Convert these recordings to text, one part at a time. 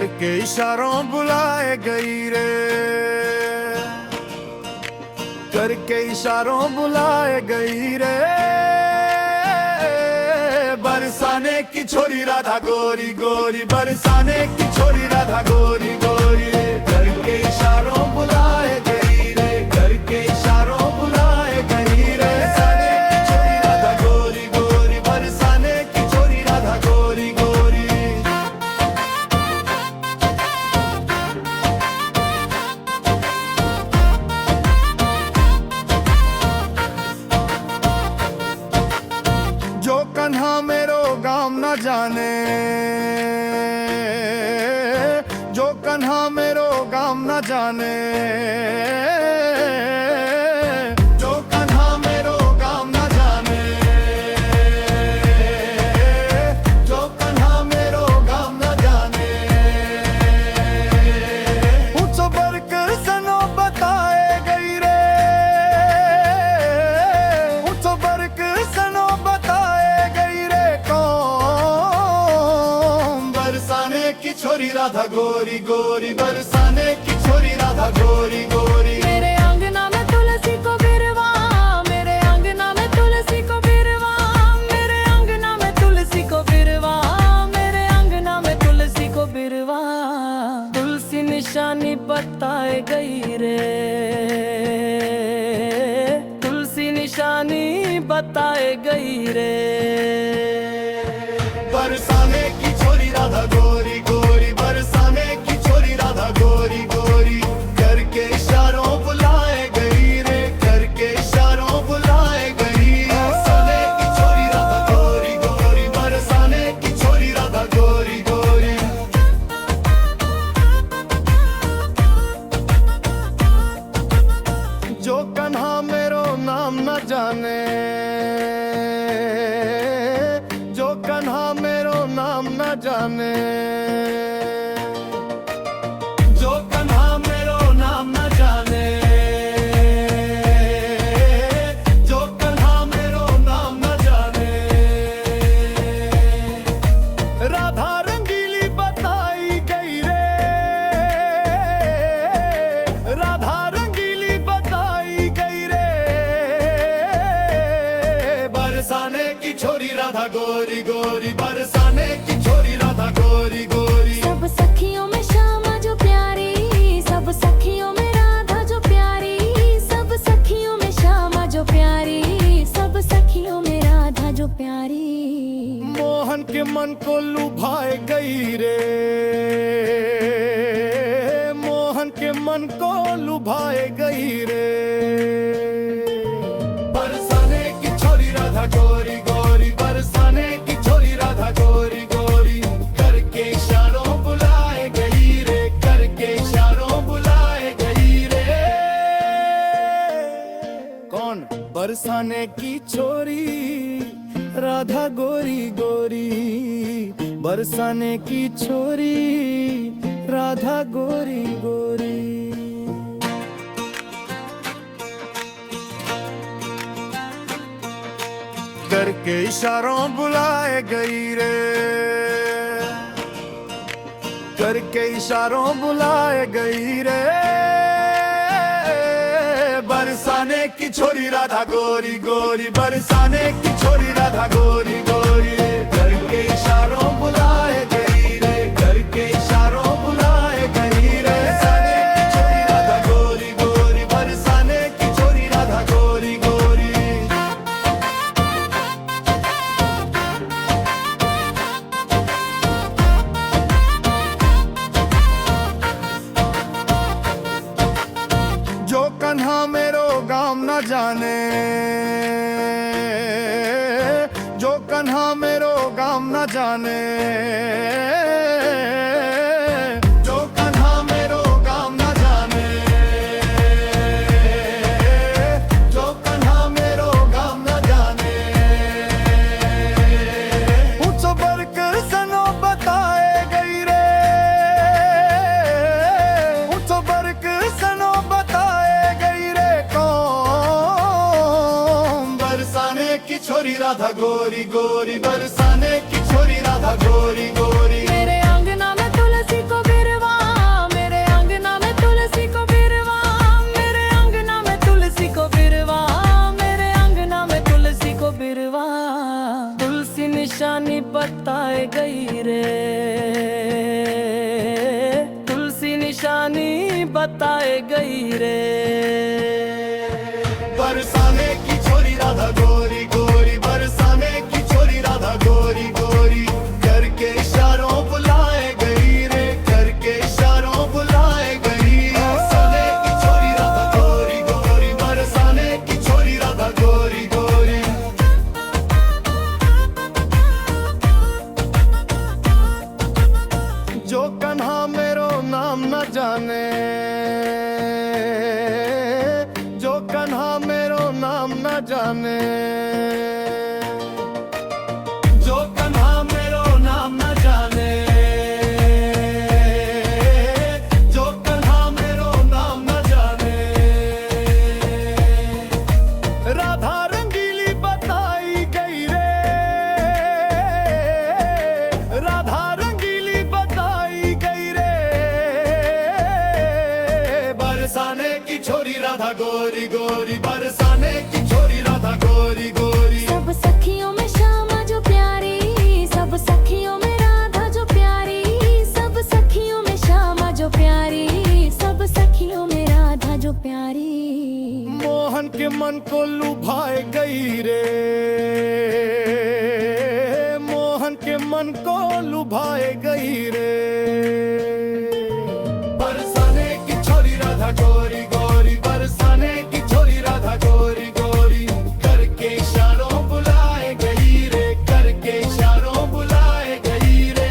करके इशारों बुलाए गई रे, करके इशारों बुलाए गई रे। बरसाने की छोरी राधा गोरी गोरी, बरसाने की छोरी राधा गोरी गोरी। करके इशारों बुलाए गई रे, करके इशारों बुलाए गई रे। बरसाने की छोरी राधा गोरी गोरी, बरसाने की छोरी राधा गोरी गोरी। जो कन्हा मेरो गाम न जाने, जो कन्हा मेरो गाम न जाने, जो कन्हा मेरो गाम न जाने, जो कन्हा मेरो गाम न जाने। ऊंचो बरक सनो बताए गई रे, ऊंचो बरक सनो बताए गई रे। कौन? बरसाने की छोरी राधा गोरी गोरी, बरसाने की छोरी राधा गोरी गोरी। मेरे अंगना में तुलसी को बिरवा, मेरे अंगना में तुलसी को बिरवा, मेरे अंगना में तुलसी को बिरवा, मेरे अंगना में तुलसी को बिरवा। तुलसी निशानी बताए गई रे, तुलसी निशानी बताए गई रे। बरसाने की छोरी राधा गोरी गोरी, बरसाने की छोरी राधा गोरी गोरी। करके इशारों बुलाए गई रे, करके इशारों बुलाए गई। बरसाने की छोरी राधा गोरी गोरी, बरसाने की छोरी राधा गोरी गोरी। जो कन्हा मेरो नाम न जाने, जो कन्हा मेरो नाम न जाने, जो कन्हा मेरो नाम न जाने, जो कन्हा मेरो नाम न जाने। राधा रंगीली बताई गई रे, राधा रंगीली बताई गई रे। बरसाने की छोरी राधा गोरी गोरी, बरसाने की छोरी राधा गोरी गोरी। सब सखियों में श्यामा जो प्यारी, सब सखियों में राधा जो प्यारी, सब सखियों में श्यामा जो प्यारी, सब सखियों में राधा जो प्यारी। मोहन के मन को लुभाए गई रे, मोहन के मन को लुभाए गई रे। बरसाने की छोरी राधा गोरी गोरी, बरसाने की छोरी राधा गोरी गोरी। करके इशारों बुलाए गई रे, करके इशारों बुलाए गई रे। कौन? बरसाने की छोरी राधा गोरी गोरी, बरसाने की छोरी राधा गोरी गोरी। करके इशारों बुलाए गई रे, करके इशारों बुलाए गई रे। बरसाने की छोरी राधा गोरी गोरी, बरसाने की छोरी राधा गोरी गोरी। करके इशारों बुलाए गई रे, करके इशारों बुलाए गई रे। बरसाने की छोरी राधा गोरी गोरी, बरसाने की छोरी राधा गोरी गोरी। जो कन्हा मेरो गाम न जाने, जो कन्हा मेरो गाम न जाने, जो कन्हा मेरो गाम न जाने, जो कन्हा मेरो गाम न जाने। ऊंचो बरक सनो बताए गई रे, ऊंचो बरक सनो बताए गई रे। कौन? बरसाने की छोरी राधा गोरी गोरी, बरसाने की छोरी राधा गोरी गोरी। मेरे अंगना में तुलसी को बिरवा, निशानी बताए गई रे, तुलसी निशानी बताए गई रे। बरसाने की छोरी राधा गोरी गोरी, बरसाने की छोरी राधा गोरी गोरी, करके इशारों बुलाए गई रे, करके इशारों बुलाए गई। बरसाने की छोरी राधा गोरी गोरी, बरसाने की छोरी राधा गोरी गोरी। जो कन्हा मेरो नाम न जाने, जो कन्हा मेरो नाम न जाने, जो कन्हा मेरो नाम न जाने, जो कन्हा मेरो नाम न जाने। राधा रंगीली बताई गई रे, राधा रंगीली बताई गई रे। बरसाने की छोरी राधा गोरी गोरी, बरसाने की छोरी राधा गोरी गोरी। सब सखियों में श्यामा जो प्यारी, सब सखियों में राधा जो प्यारी, सब सखियों में श्यामा जो प्यारी, सब सखियों में राधा जो प्यारी। मोहन के मन को लुभाए गई रे, मोहन के मन को लुभाए गई रे। बरसाने की छोरी राधा गोरी गोरी, बरसाने की छोरी राधा गोरी गोरी, करके इशारों बुलाए गई रे, करके इशारों बुलाए गई रे।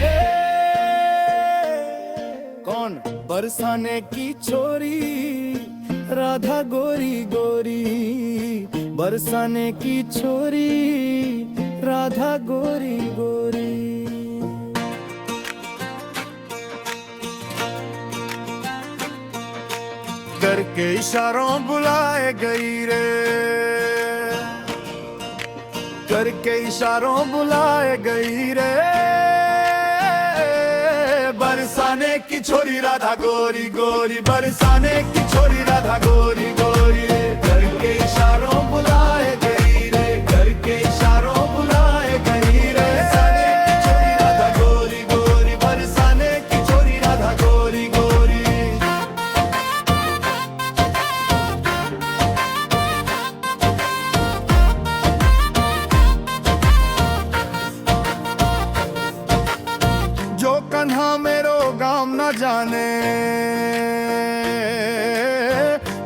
कौन? बरसाने की छोरी राधा गोरी गोरी, बरसाने की छोरी राधा गोरी गोरी। करके इशारों बुलाए गई रे, करके इशारों बुलाए गई रे। बरसाने की छोरी राधा गोरी गोरी, बरसाने की छोरी राधा गोरी गोरी, करके इशारों बुलाए गई रे, करके इशारों बुलाए गई रे। बरसाने की छोरी राधा गोरी गोरी, बरसाने की छोरी राधा गोरी गोरी। जो कन्हा मेरो गाम न जाने,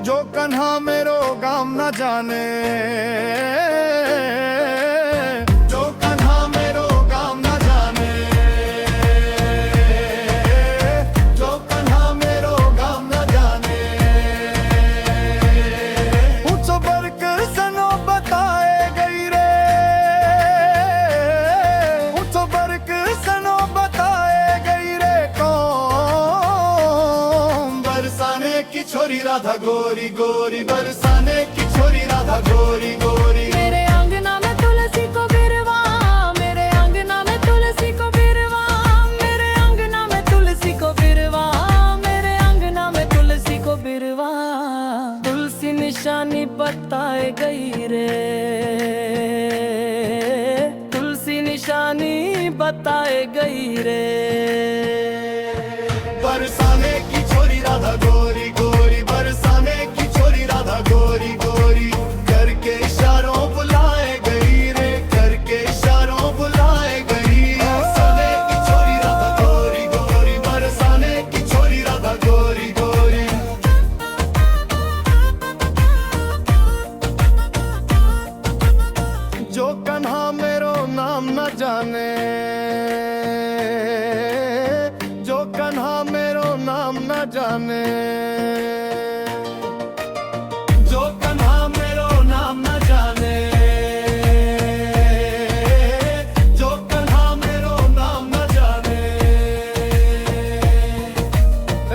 जो कन्हा मेरो गाम न जाने, जो कन्हा मेरो गाम न जाने, जो कन्हा मेरो गाम न जाने। ऊंचो बरक सनो बताए गई रे, ऊंचो बरक सनो बताए गई रे। कौन? बरसाने की छोरी राधा गोरी गोरी, बरसाने की छोरी राधा गोरी गोरी। मेरे अंगना में तुलसी को बिरवा, मेरे अंगना में तुलसी को बिरवा, मेरे अंगना में तुलसी को बिरवा, मेरे अंगना में तुलसी को बिरवा। तुलसी निशानी बताए गई रे, तुलसी निशानी बताए गई रे। बरसाने की छोरी राधा गोरी गोरी, बरसाने की छोरी राधा गोरी गोरी, करके इशारों बुलाए गई रे, करके इशारों बुलाए गई। बरसाने की छोरी राधा गोरी गोरी, बरसाने की छोरी राधा गोरी गोरी। जो कन्हा मेरो नाम न जाने, जो कन्हा मेरो नाम न जाने, जो कन्हा मेरो नाम न जाने, जो कन्हा मेरो नाम न जाने।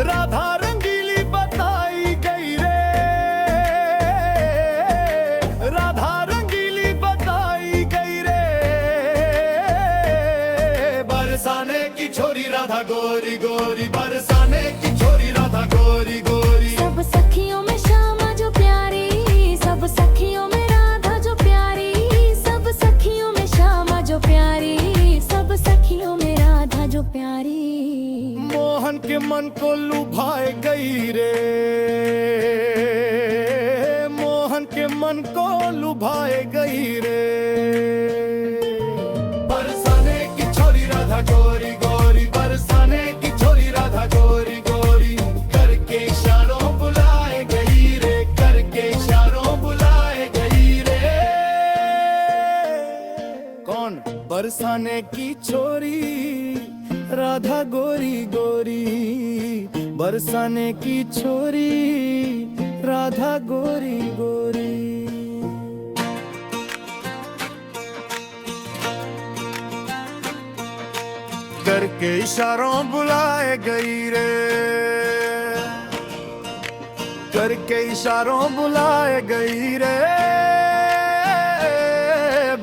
राधा रंगीली बताई गई रे, राधा रंगीली बताई गई रे। बरसाने की छोरी राधा गोरी गोरी, बरसाने की छोरी राधा गोरी गोरी। सब सखियों में श्यामा जो प्यारी, सब सखियों में राधा जो प्यारी, सब सखियों में श्यामा जो प्यारी, सब मन को लुभाए गई रे, मोहन के मन को लुभाए गई रे। बरसाने की छोरी राधा गोरी गोरी, बरसाने की छोरी राधा गोरी गोरी, करके इशारों बुलाए गई रे, करके इशारों बुलाए गई रे। कौन? बरसाने की छोरी राधा गोरी गोरी, बरसाने की छोरी राधा गोरी गोरी। करके इशारों बुलाए गई रे, करके इशारों बुलाए गई रे।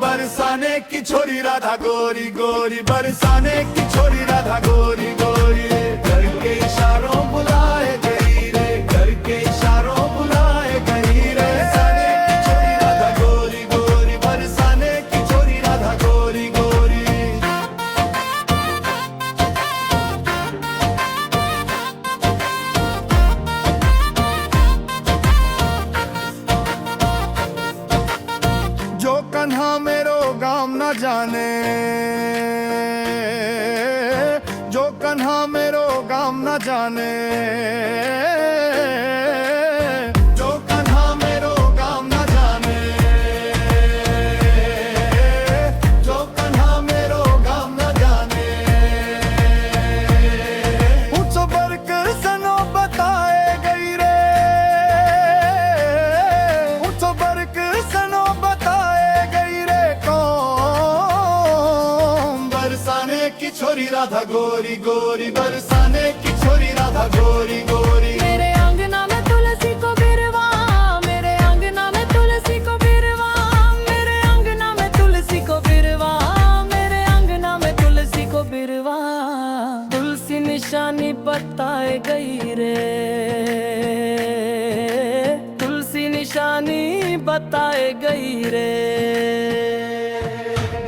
बरसाने की छोरी राधा गोरी गोरी, बरसाने की छोरी राधा गोरी गोरी, करके इशारों बुलाए गई रे, करके इशारों बुलाए गई रे। बरसाने की छोरी राधा गोरी गोरी, बरसाने की छोरी राधा गोरी गोरी। जो कन्हा मेरो गाम न जाने, जो कन्हा मेरो गाम न जाने, जो कन्हा मेरो गाम न जाने, जो कन्हा मेरो गाम न जाने। ऊंचो बर्क सनो बताए गई रे, ऊंचो बर्क सनो बताए गई रे। कौन? बरसाने की छोरी राधा गोरी गोरी, बरसाने की छोरी राधा गोरी गोरी। मेरे अंगना में तुलसी को बिरवा, मेरे अंगना में तुलसी को बिरवा, मेरे अंगना में तुलसी को बिरवा, मेरे अंगना में तुलसी को बिरवा। तुलसी निशानी बताए गई रे, तुलसी निशानी बताए गई रे।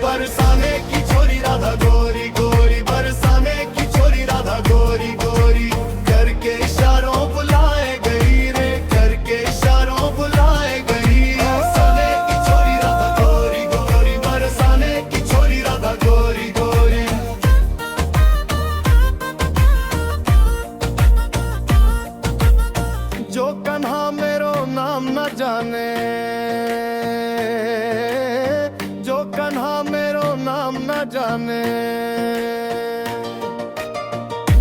बरसाने की छोरी राधा गोरी गोरी, बरसाने की छोरी राधा गोरी गोरी, करके इशारों बुलाए गई रे, करके इशारों बुलाए गई। बरसाने की छोरी राधा गोरी गोरी, बरसाने की छोरी राधा गोरी गोरी। जो कन्हा मेरो नाम न जाने, जो कन्हा मेरो नाम न जाने,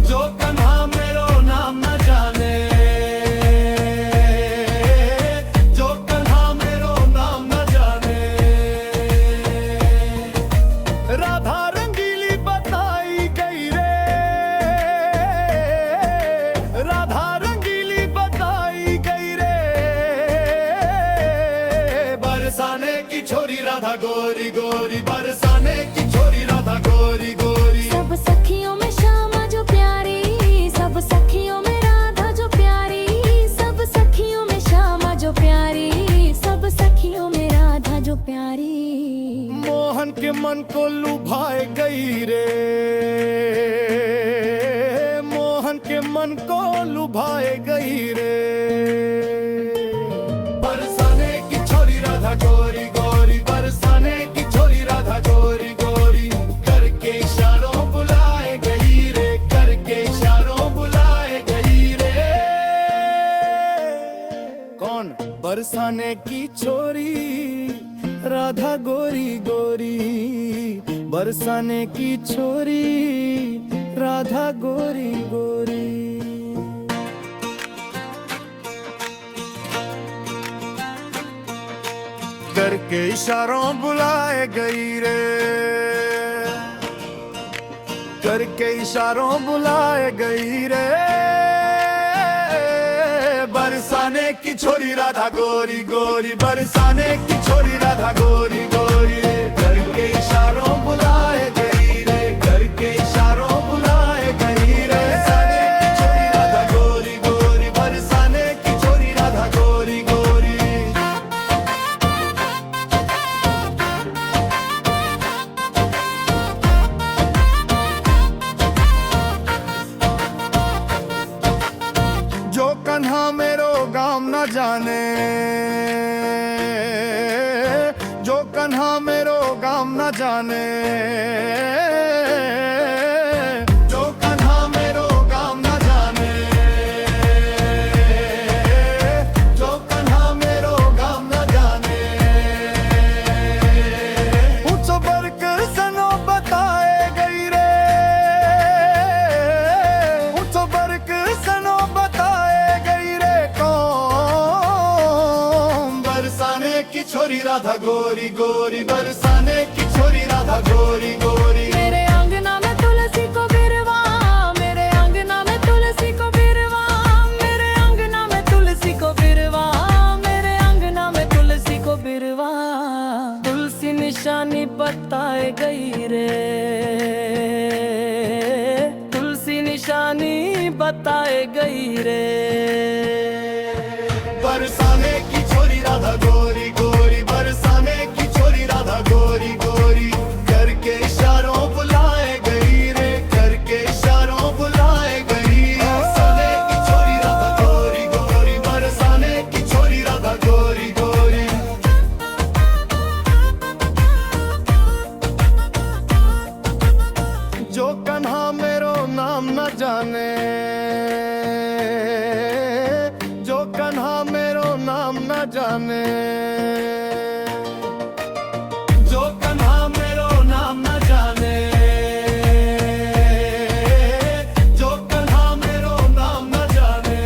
जो कन्हा मेरो नाम न जाने, जो कन्हा मेरो नाम न जाने। राधा रंगीली बताई गई रे, राधा रंगीली बताई गई रे। बरसाने की छोरी राधा गोरी गोरी, बरसाने की छोरी राधा गोरी गोरी। सब सखियों में श्यामा जो प्यारी, सब सखियों में राधा जो प्यारी, सब सखियों में श्यामा जो प्यारी, सब सखियों में राधा जो प्यारी। मोहन के मन को लुभाए गई रे, मोहन के मन को लुभाए गई रे। बरसाने की छोरी राधा गोरी गोरी, बरसाने की छोरी राधा गोरी गोरी, करके इशारों बुलाए गई रे, करके इशारों बुलाए गई रे। कौन? बरसाने की छोरी राधा गोरी गोरी, बरसाने की छोरी राधा गोरी गोरी। करके इशारों बुलाए गई रे, करके इशारों बुलाए गई रे। बरसाने की छोरी राधा गोरी गोरी, बरसाने की छोरी राधा गोरी गोरी, करके इशारों बुलाए गई रे, करके इशारों बुलाए गई रे। बरसाने की छोरी राधा गोरी गोरी, बरसाने की छोरी राधा गोरी गोरी। न जाने, जो कन्हा मेरो गाम न जाने, जो कन्हा मेरो गाम न जाने। ऊंचो बर्क सनो बताए गई रे, ऊंचो बर्क सनो बताए गई रे कौन। बरसाने की छोरी राधा गोरी गोरी, बरसाने की छोरी राधा गोरी गोरी। मेरे अंगना में तुलसी को बिरवा, मेरे अंगना में तुलसी को बिरवा, मेरे अंगना में तुलसी को बिरवा, मेरे अंगना में तुलसी को बिरवा। तुलसी निशानी बताए गई रे, तुलसी निशानी बताए गई रे। बरसाने की छोरी राधा गोरी गोरी, बरसाने की छोरी राधा गोरी गोरी। करके इशारों बुलाए गई रे, करके इशारों बुलाए गई। बरसाने की छोरी राधा गोरी गोरी, बरसाने की छोरी राधा गोरी गोरी। जो कन्हा मेरो नाम न जाने, जो कन्हा मेरो नाम न जाने, जो कन्हा मेरो नाम न जाने, जो कन्हा मेरो नाम न जाने।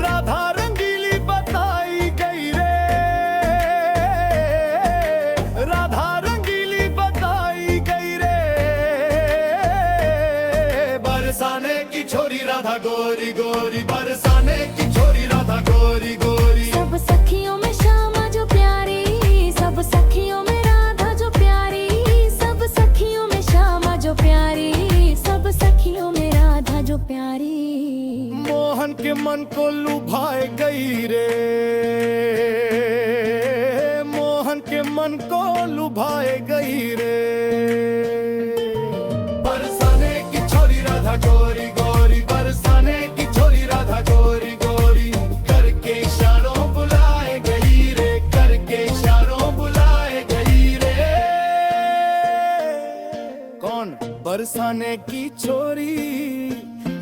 राधा रंगीली बताई गई रे, राधा रंगीली बताई गई रे। बरसाने की छोरी राधा गोरी गोरी, बरसाने की छोरी राधा गोरी गोरी। सब सखियों में श्यामा जो प्यारी, सब सखियों में राधा जो प्यारी, सब सखियों में श्यामा जो प्यारी, सब सखियों में राधा जो प्यारी। मोहन के मन को लुभाए गई रे, मोहन के मन को लुभाए गई रे। बरसाने की छोरी राधा गोरी गोरी, बरसाने की छोरी राधा गोरी गोरी। करके इशारों बुलाए गई रे, करके इशारों बुलाए गई रे। कौन? बरसाने की छोरी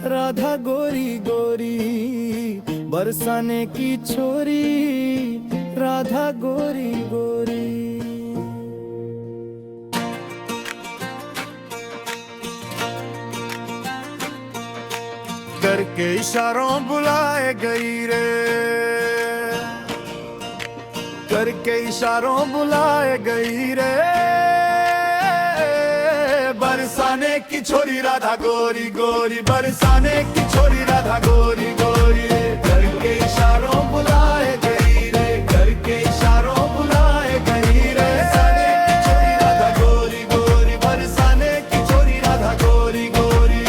राधा गोरी गोरी, बरसाने की छोरी राधा गोरी गोरी। करके इशारों बुलाए गई रे, करके इशारों बुलाए गई रे। बरसाने की छोरी राधा गोरी गोरी, बरसाने की छोरी राधा गोरी गोरी। करके इशारों बुलाए गई रे, करके इशारों बुलाए गई रे। बरसाने की छोरी राधा गोरी गोरी, बरसाने की छोरी राधा गोरी गोरी।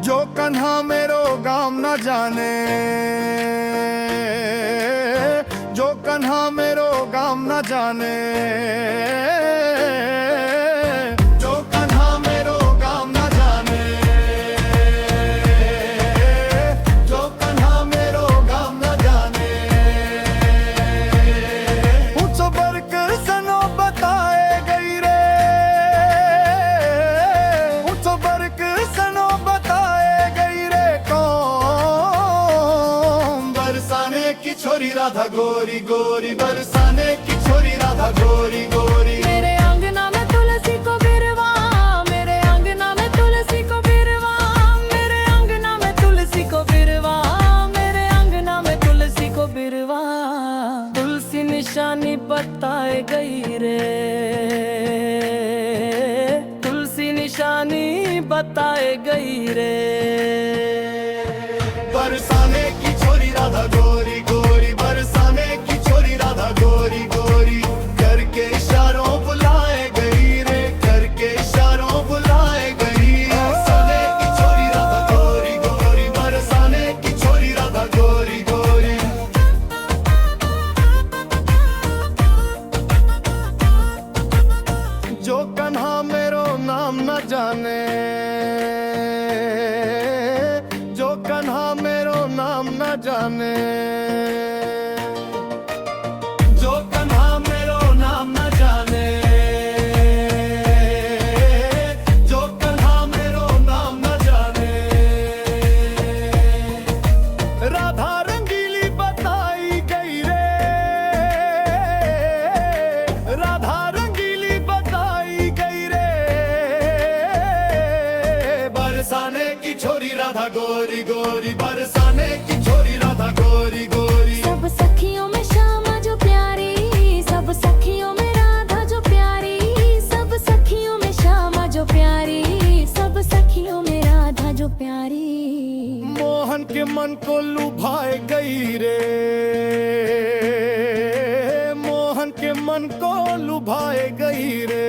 जो कन्हा मेरो गाम न जाने, जो कन्हा मेरो गाम न जाने, जो कन्हा मेरो गाम न जाने, जो कन्हा मेरो गाम न जाने। ऊंचो बर्क सनो बताए गई रे, ऊंचो बर्क सनो बताए गई रे कौन। बरसाने की छोरी राधा गोरी गोरी, बरसाने की छोरी राधा गोरी गोरी। मेरे अंगना में तुलसी को बिरवा, मेरे अंगना में तुलसी को बिरवा, मेरे अंगना में तुलसी को बिरवा, मेरे अंगना में तुलसी को बिरवा। तुलसी निशानी बताए गई रे, तुलसी निशानी बताए गई रे। बरसाने की छोरी राधा गोरी गोरी, बरसाने की छोरी राधा गोरी गोरी। करके इशारों बुलाए गई रे, करके इशारों बुलाए गई। बरसाने की छोरी राधा गोरी गोरी, बरसाने की छोरी राधा गोरी गोरी। जो कन्हा मेरो नाम नाम न जाने, जो कन्हा मेरो नाम न जाने, जो कन्हा मेरो नाम न जाने, जो कन्हा मेरो नाम न जाने। राधा रंगीली बताई गई रे, राधा रंगीली बताई गई रे, बरसाने की छोरी राधा गोरी गोरी, बरसाने की छोरी राधा गोरी गोरी। सब सखियों में श्यामा जो प्यारी, सब सखियों में राधा जो प्यारी, सब सखियों में श्यामा जो प्यारी, सब सखियों में राधा जो प्यारी। मोहन के मन को लुभाए गई रे, मोहन के मन को लुभाए गई रे,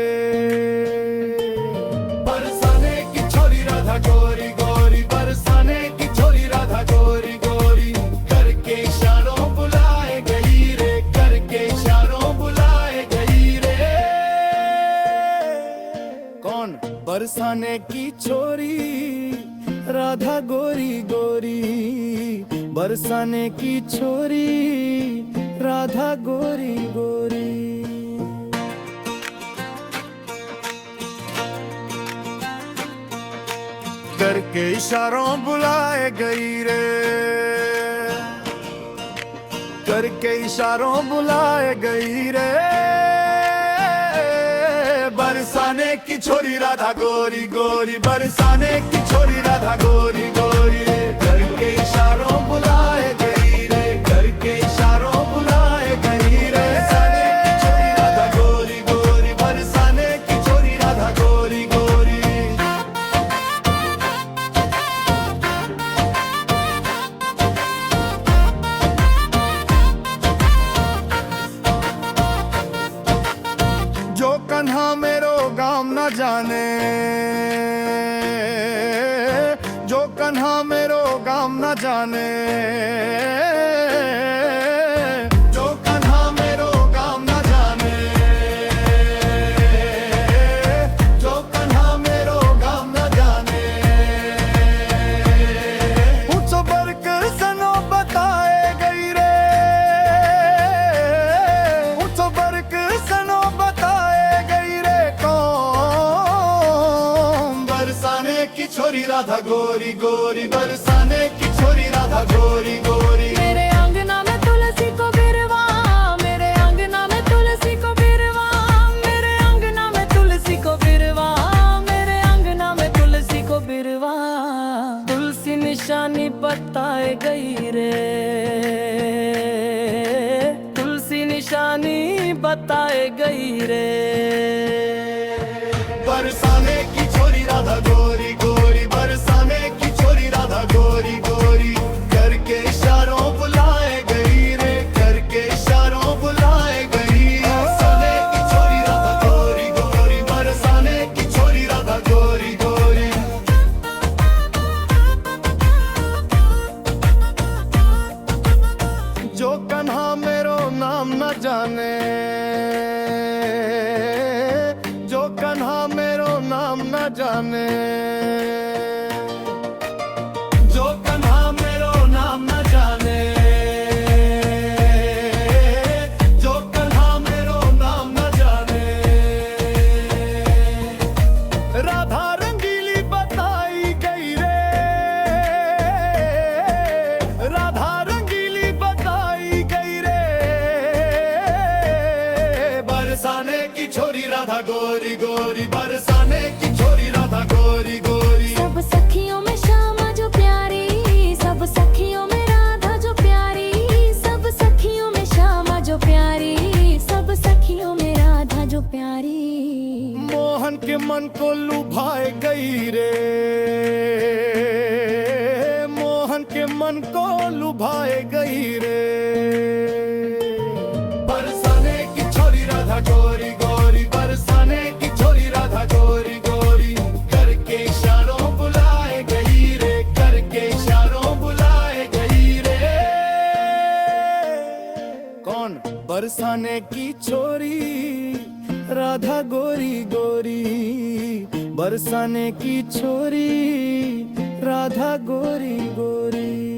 बरसाने की छोरी राधा गोरी गोरी, बरसाने की छोरी राधा गोरी गोरी। करके इशारों बुलाए गई रे, करके इशारों बुलाए गई रे। कौन? बरसाने की छोरी राधा गोरी गोरी, बरसाने की छोरी राधा गोरी गोरी। करके इशारों बुलाए गई रे, करके इशारों बुलाए गई रे, बरसाने की छोरी राधा गोरी गोरी, बरसाने की छोरी राधा गोरी गोरी। करके इशारों बुलाए गई रे, करके इशारों बुलाए गई रे, बरसाने की छोरी राधा गोरी गोरी, बरसाने की छोरी राधा गोरी गोरी। जो कन्हा मेरो गाम न जाने, जो कन्हा मेरो गाम न जाने, जो कन्हा मेरो गाम न जाने, जो कन्हा मेरो गाम न जाने। ऊंच बरक सनो बताए गई रे, ऊंच बरक सनो बताए गई रे, कौन? बरसाने की छोरी राधा गोरी गोरी, बरसाने की छोरी राधा गोरी गोरी। मेरे अंगना में तुलसी को बिरवा, मेरे अंगना में तुलसी को बिरवा, मेरे अंगना में तुलसी को बिरवा, मेरे अंगना में तुलसी को बिरवा। तुलसी निशानी बताए गई रे, तुलसी निशानी बताए गई रे, बरसाने की छोरी राधा गोरी गोरी, बरसाने की छोरी राधा गोरी गोरी। करके इशारों बुलाए गई रे, करके इशारों बुलाए गई, बरसाने की छोरी राधा गोरी गोरी, बरसाने की छोरी राधा गोरी गोरी। जो कन्हा मेरो नाम न जाने, जो कन्हा मेरो नाम न जाने, जो कन्हा मेरो नाम न जाने, जो कन्हा मेरो नाम न जाने। राधा रंगीली बताई गई रे, राधा रंगीली बताई गई रे, बरसाने की छोरी राधा गोरी गोरी, बरसाने की छोरी राधा गोरी गोरी। सब सखियों में श्यामा जो प्यारी, सब सखियों में राधा जो प्यारी, सब सखियों में श्यामा जो प्यारी, सब सखियों में राधा जो प्यारी। मोहन के मन को लुभाए गई रे, मोहन के मन को लुभाए गई रे, बरसाने की छोरी राधा गोरी गोरी, बरसाने की छोरी राधा गोरी गोरी। करके इशारों बुलाए गई रे, करके इशारों बुलाए गई रे। कौन? बरसाने की छोरी राधा गोरी गोरी, बरसाने की छोरी राधा गोरी गोरी।